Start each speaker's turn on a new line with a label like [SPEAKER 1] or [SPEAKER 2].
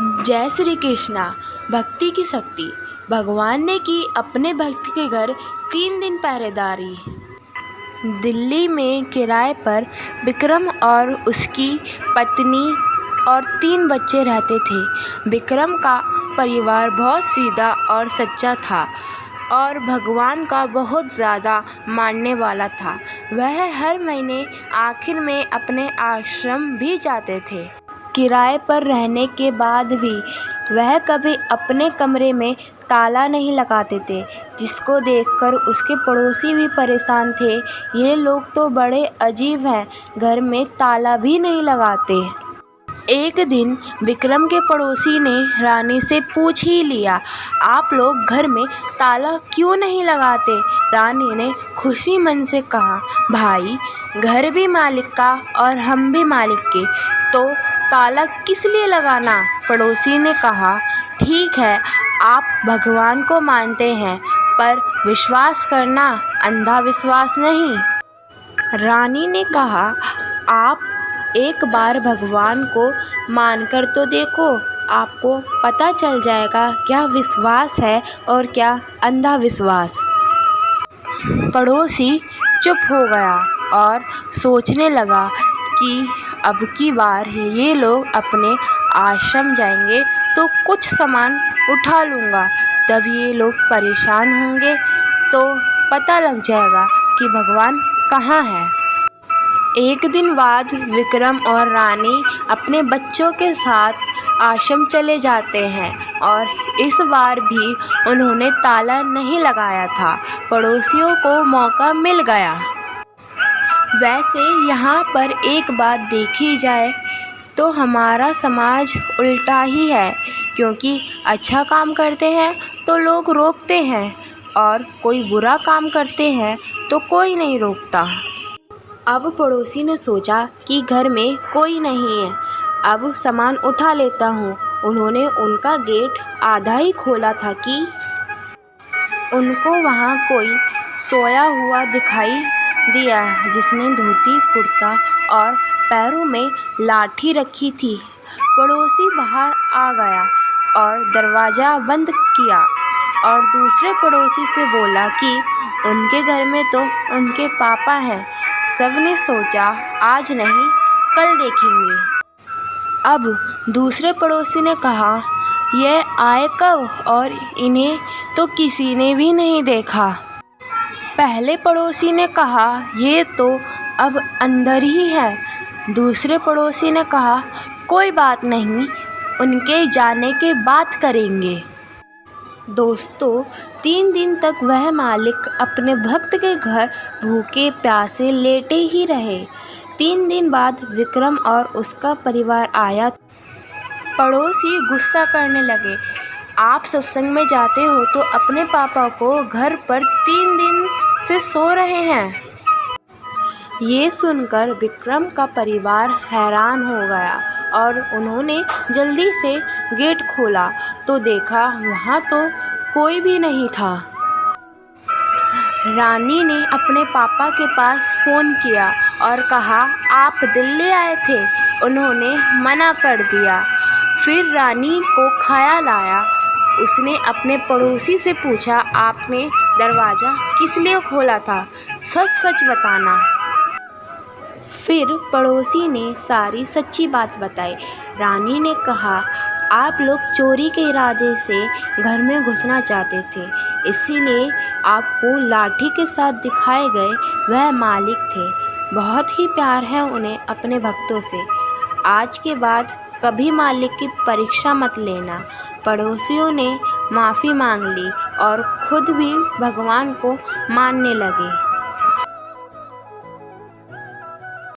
[SPEAKER 1] जय श्री कृष्णा। भक्ति की शक्ति। भगवान ने की अपने भक्त के घर 3 दिन पहरेदारी। दिल्ली में किराए पर विक्रम और उसकी पत्नी और 3 बच्चे रहते थे। विक्रम का परिवार बहुत सीधा और सच्चा था और भगवान का बहुत ज़्यादा मानने वाला था। वह हर महीने आखिर में अपने आश्रम भी जाते थे। किराए पर रहने के बाद भी वह कभी अपने कमरे में ताला नहीं लगाते थे, जिसको देखकर उसके पड़ोसी भी परेशान थे। ये लोग तो बड़े अजीब हैं, घर में ताला भी नहीं लगाते। एक दिन विक्रम के पड़ोसी ने रानी से पूछ ही लिया, आप लोग घर में ताला क्यों नहीं लगाते? रानी ने खुशी मन से कहा, भाई घर भी मालिक का और हम भी मालिक के, तो ताला किस लिए लगाना? पड़ोसी ने कहा, ठीक है, आप भगवान को मानते हैं, पर विश्वास करना, अंधा विश्वास नहीं। रानी ने कहा, आप एक बार भगवान को मानकर तो देखो, आपको पता चल जाएगा क्या विश्वास है और क्या अंधा विश्वास। पड़ोसी चुप हो गया और सोचने लगा कि अब की बार ये लोग अपने आश्रम जाएंगे तो कुछ सामान उठा लूँगा, तब ये लोग परेशान होंगे तो पता लग जाएगा कि भगवान कहाँ है। एक दिन बाद विक्रम और रानी अपने बच्चों के साथ आश्रम चले जाते हैं और इस बार भी उन्होंने ताला नहीं लगाया था। पड़ोसियों को मौका मिल गया। वैसे यहाँ पर एक बात देखी जाए तो हमारा समाज उल्टा ही है, क्योंकि अच्छा काम करते हैं तो लोग रोकते हैं और कोई बुरा काम करते हैं तो कोई नहीं रोकता। अब पड़ोसी ने सोचा कि घर में कोई नहीं है, अब सामान उठा लेता हूँ। उन्होंने उनका गेट आधा ही खोला था कि उनको वहाँ कोई सोया हुआ दिखाई दिया, जिसने धोती कुर्ता और पैरों में लाठी रखी थी। पड़ोसी बाहर आ गया और दरवाज़ा बंद किया और दूसरे पड़ोसी से बोला कि उनके घर में तो उनके पापा हैं। सबने सोचा आज नहीं कल देखेंगे। अब दूसरे पड़ोसी ने कहा, यह आए कब और इन्हें तो किसी ने भी नहीं देखा। पहले पड़ोसी ने कहा, ये तो अब अंदर ही है। दूसरे पड़ोसी ने कहा, कोई बात नहीं, उनके जाने के बात करेंगे। दोस्तों, 3 दिन तक वह मालिक अपने भक्त के घर भूखे प्यासे लेटे ही रहे। 3 दिन बाद विक्रम और उसका परिवार आया। पड़ोसी गुस्सा करने लगे, आप सत्संग में जाते हो तो अपने पापा को घर पर 3 दिन से सो रहे हैं। ये सुनकर विक्रम का परिवार हैरान हो गया और उन्होंने जल्दी से गेट खोला तो देखा वहाँ तो कोई भी नहीं था। रानी ने अपने पापा के पास फ़ोन किया और कहा, आप दिल्ली आए थे? उन्होंने मना कर दिया। फिर रानी को ख्याल आया। उसने अपने पड़ोसी से पूछा, आपने दरवाज़ा किस लिए खोला था? सच सच बताना। फिर पड़ोसी ने सारी सच्ची बात बताई। रानी ने कहा, आप लोग चोरी के इरादे से घर में घुसना चाहते थे, इसीलिए आपको लाठी के साथ दिखाए गए वह मालिक थे। बहुत ही प्यार है उन्हें अपने भक्तों से। आज के बाद कभी मालिक की परीक्षा मत लेना। पड़ोसियों ने माफ़ी मांग ली और खुद भी भगवान को मानने लगे।